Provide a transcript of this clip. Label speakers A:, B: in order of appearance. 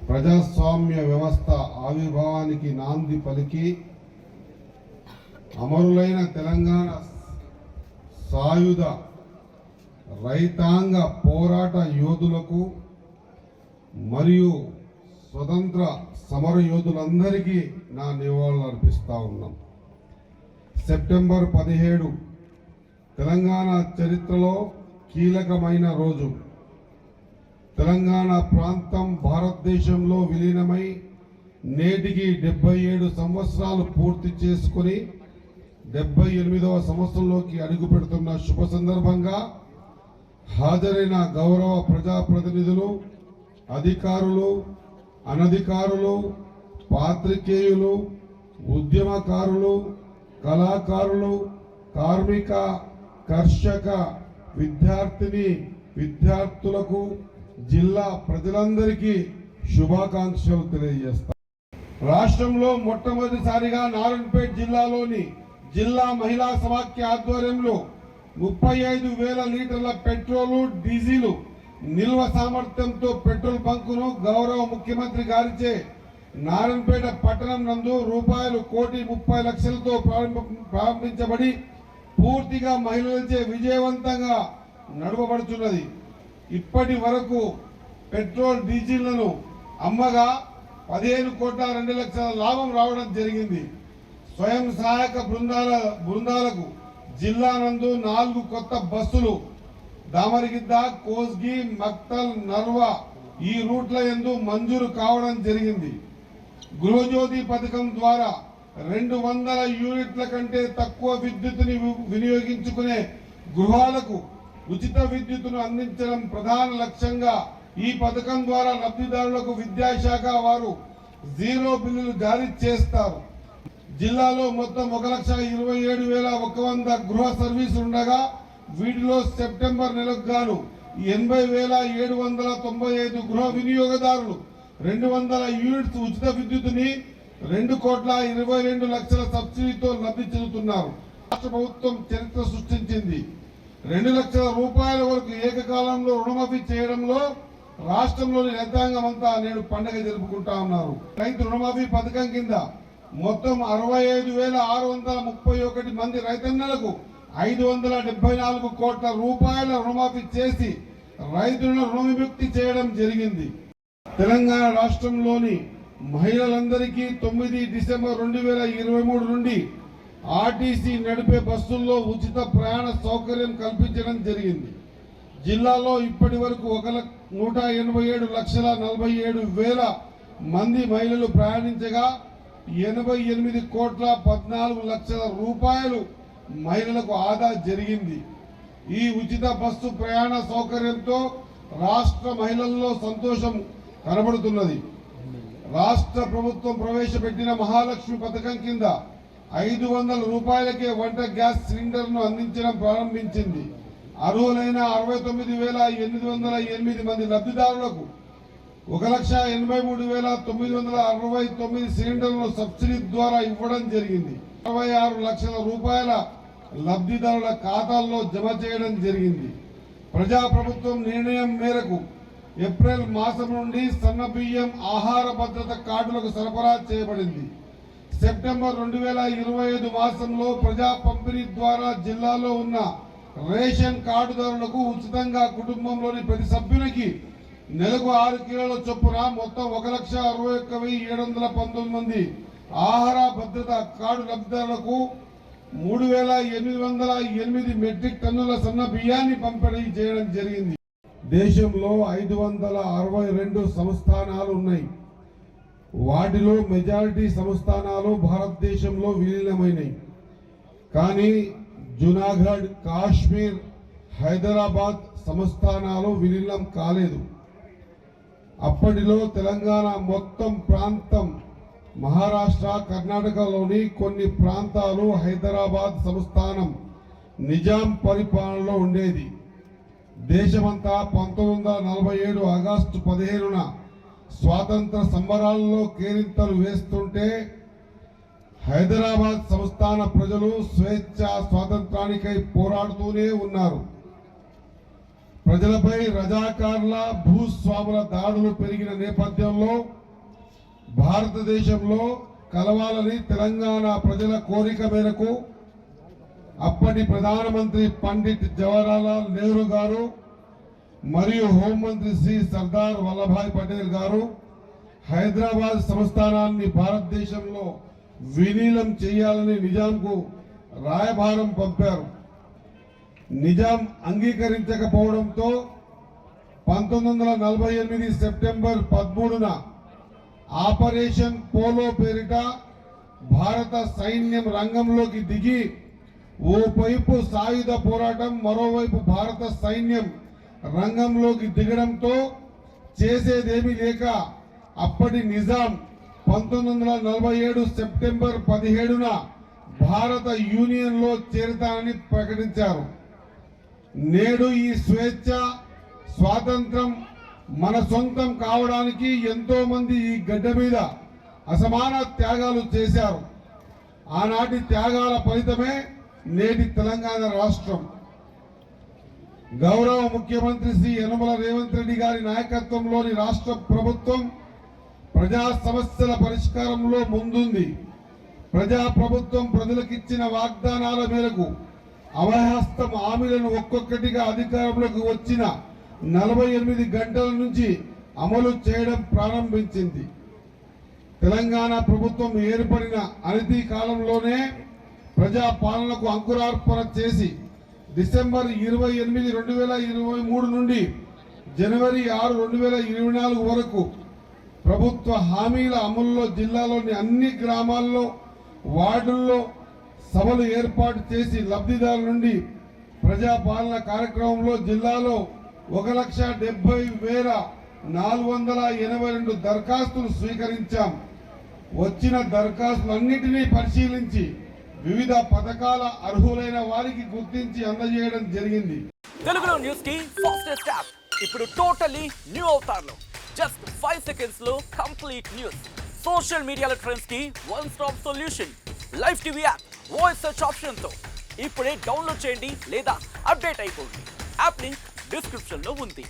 A: ప్రజాస్వామ్య వ్యవస్థ ఆవిర్భావానికి నాంది పలికి అమరులైన తెలంగాణ సాయుధ రైతాంగ పోరాట యోధులకు మరియు స్వతంత్ర సమర యోధులందరికీ నా నివాళులు అర్పిస్తా ఉన్నాం. సెప్టెంబర్ 17 తెలంగాణ చరిత్రలో కీలకమైన రోజు. తెలంగాణ ప్రాంతం భారతదేశంలో విలీనమై నేటికి 77 సంవత్సరాలు పూర్తి చేసుకుని 78వ సంవత్సరంలోకి అడుగు పెడుతున్న శుభ సందర్భంగా హాజరైన గౌరవ ప్రజాప్రతినిధులు, అధికారులు, అనధికారులు, పాత్రికేయులు, ఉద్యమకారులు, కళాకారులు, కార్మిక, కర్షక, విద్యార్థులకు, జిల్లా ప్రజలందరికీ శుభాకాంక్షలు తెలియజేస్తాను. రాష్ట్రంలో మొట్టమొదటిసారిగా నారాయణపేట జిల్లాలోని జిల్లా మహిళా సమాఖ్య ఆధ్వర్యంలో 35,000 లీటర్ల పెట్రోలు, డీజిల్ నిల్వ సామర్థ్యంతో పెట్రోల్ బంకును గౌరవ ముఖ్యమంత్రి గారిచే నారాయణపేట పట్టణం నందు ₹1,30,00,000తో ప్రారంభించబడి పూర్తిగా మహిళలచే విజయవంతంగా నడపబడుతున్నది. ఇప్పటి వరకు పెట్రోల్, డీజిల్లను అమ్మగా 15,02,00,000 లాభం రావడం జరిగింది. స్వయం సహాయక బృందాలకు జిల్లా నందు 4 కొత్త బస్సులు దామరగిద్ద, కోస్గి, మక్తల్, నర్వా ఈ రూట్ల యందు మంజూరు కావడం జరిగింది. గృహజ్యోతి పథకం ద్వారా 200 యూనిట్ల కంటే తక్కువ విద్యుత్తుని వినియోగించుకునే గృహాలకు ఉచిత విద్యుత్తును అందించడం ప్రధాన లక్ష్యంగా ఈ పథకం ద్వారా లబ్ధిదారులకు విద్యాశాఖ వారు 0 బిల్లులు జారీ చేస్తారు. జిల్లాలో మొత్తం 1,27,100 గృహ సర్వీసులు ఉండగా వీటిలో సెప్టెంబర్ నెలకు గాను 80,795 గృహ వినియోగదారులు 200 యూనిట్స్ ఉచిత విద్యుత్తుని 2,22,00,000 సబ్సిడీతో లబ్ధి చెందుతున్నారు. రాష్ట్ర ప్రభుత్వం చరిత్ర సృష్టించింది. 2 లక్షల రూపాయల వరకు ఏకకాలంలో రుణమాఫీ చేయడంలో రాష్ట్రంలోని రైతాంగం అంతా నేడు పండుగ జరుపుకుంటా ఉన్నారు. రైతు రుణమాఫీ పథకం కింద మొత్తం 65,631 మంది రైతన్నలకు 574 కోట్ల రూపాయల రుణమాఫీ చేసి రైతులను రుణ విముక్తి చేయడం జరిగింది. తెలంగాణ రాష్ట్రంలోని మహిళలందరికీ 9 డిసెంబర్ 2023 నుండి ఆర్టీసీ నడిపే బస్సుల్లో ఉచిత ప్రయాణ సౌకర్యం కల్పించడం జరిగింది. జిల్లాలో ఇప్పటి వరకు 187,47,000 మంది మహిళలు ప్రయాణించగా 88,14,00,000 రూపాయలు మహిళలకు ఆదా జరిగింది. ఈ ఉచిత బస్సు ప్రయాణ సౌకర్యంతో రాష్ట్ర మహిళల్లో సంతోషం కనబడుతున్నది. రాష్ట్ర ప్రభుత్వం ప్రవేశపెట్టిన మహాలక్ష్మి పథకం కింద 500 రూపాయలకే వంట గ్యాస్ సిలిండర్ను అందించడం ప్రారంభించింది. అర్హులైన 69,808 మంది లబ్ధిదారులకు 1,83,969 సిలిండర్లను సబ్సిడీ ద్వారా ఇవ్వడం జరిగింది. 66 లక్షల రూపాయల లబ్ధిదారుల ఖాతాల్లో జమ చేయడం జరిగింది. ప్రజాప్రభుత్వం నిర్ణయం మేరకు ఏప్రిల్ మాసం నుండి సన్న బియ్యం ఆహార భద్రత కార్డులకు సరఫరా చేయబడింది. సెప్టెంబర్ 2025 మాసంలో ప్రజా పంపిణీ ద్వారా జిల్లాలో ఉన్న రేషన్ కార్డుదారులకు ఉచితంగా కుటుంబంలోని ప్రతి సభ్యునికి నెలకు 6 కిలోల చొప్పున మొత్తం 1,61,719 మంది ఆహార భద్రత కార్డు లబ్ధిదారులకు 3,808 మెట్రిక్ టన్నుల సన్న బియ్యాన్ని పంపిణీ చేయడం జరిగింది. దేశంలో 562 సంస్థానాలు ఉన్నాయి. వాటిలో మెజారిటీ సంస్థానాలు భారతదేశంలో విలీనమైనవి. కానీ జునాగఢ్, కాశ్మీర్, హైదరాబాద్ సంస్థానాలు విలీనం కాలేదు. అప్పటిలో తెలంగాణ మొత్తం ప్రాంతం, మహారాష్ట్ర, కర్ణాటకలోని కొన్ని ప్రాంతాలు హైదరాబాద్ సంస్థానం నిజాం పరిపాలనలో ఉండేది. దేశమంతా 1947 ఆగస్టు 15న స్వాతంత్ర సంబరాల్లో కేరింతలు వేస్తుంటే హైదరాబాద్ సంస్థాన ప్రజలు స్వేచ్ఛ స్వాతంత్రానికై పోరాడుతూనే ఉన్నారు. ప్రజలపై రజాకార్ల భూస్వాముల దాడులు పెరిగిన నేపథ్యంలో భారతదేశంలో కలవాలని తెలంగాణ ప్రజల కోరిక మేరకు అప్పటి ప్రధానమంత్రి పండిట్ జవహర్లాల్ నెహ్రూ గారు మరియు హోంమంత్రి శ్రీ సర్దార్ వల్లభాయ్ పటేల్ గారు హైదరాబాద్ సంస్థానాన్ని భారతదేశంలో విలీనం చేయాలని నిజాంకు రాయబారం పంపారు. నిజాం అంగీకరించకపోవడంతో 1948 సెప్టెంబర్ 13న ఆపరేషన్ పోలో పేరిట భారత సైన్యం రంగంలోకి దిగి ఓవైపు సాయుధ పోరాటం, మరోవైపు భారత సైన్యం రంగంలోకి దిగడంతో చేసేదేమీ లేక అప్పటి నిజాం 1947 సెప్టెంబర్ 17న భారత యూనియన్లో చేరతానని ప్రకటించారు. నేడు ఈ స్వేచ్ఛ స్వాతంత్రం మన సొంతం కావడానికి ఎంతో మంది ఈ గడ్డ మీద అసమాన త్యాగాలు చేశారు. ఆనాటి త్యాగాల ఫలితమే నేటి తెలంగాణ రాష్ట్రం. గౌరవ ముఖ్యమంత్రి శ్రీ యనమల రేవంత్ రెడ్డి గారి నాయకత్వంలోని రాష్ట్ర ప్రభుత్వం ప్రజా సమస్యల పరిష్కారంలో ముందుంది. ప్రజా ప్రభుత్వం ప్రజలకిచ్చిన వాగ్దానాల మేరకు అభయహస్తం హామీలను ఒక్కొక్కటిగా అధికారంలోకి వచ్చిన 48 గంటల నుంచి అమలు చేయడం ప్రారంభించింది. తెలంగాణ ప్రభుత్వం ఏర్పడిన అనతి కాలంలోనే ప్రజా పాలనకు అంకురార్పణ చేసి డిసెంబర్ 28, 2023 నుండి జనవరి 6, 2024 వరకు ప్రభుత్వ హామీల అమలులో జిల్లాలోని అన్ని గ్రామాల్లో, వార్డుల్లో సభలు ఏర్పాటు చేసి లబ్ధిదారుల నుండి ప్రజాపాలన కార్యక్రమంలో జిల్లాలో 1,70,482 దరఖాస్తులు స్వీకరించాం. వచ్చిన దరఖాస్తులన్నిటినీ పరిశీలించి వివిధ పథకాల అర్హులైన వారికి గుర్తించి అందజేయడం జరిగింది.
B: తెలుగులో న్యూస్ కి ఫాస్టెస్ట్ యాప్ ఇప్పుడు టోటల్లీ న్యూ అవతార్లో జస్ట్ 5 సెకండ్స్ లో కంప్లీట్ న్యూస్. సోషల్ మీడియాలో ట్రెండ్స్ కి one stop solution. Live TV app voice search option తో ఇప్పుడే డౌన్లోడ్ చేయండి లేదా అప్డేట్ అయిపోండి. యాప్ లింక్ డిస్క్రిప్షన్ లో ఉంది.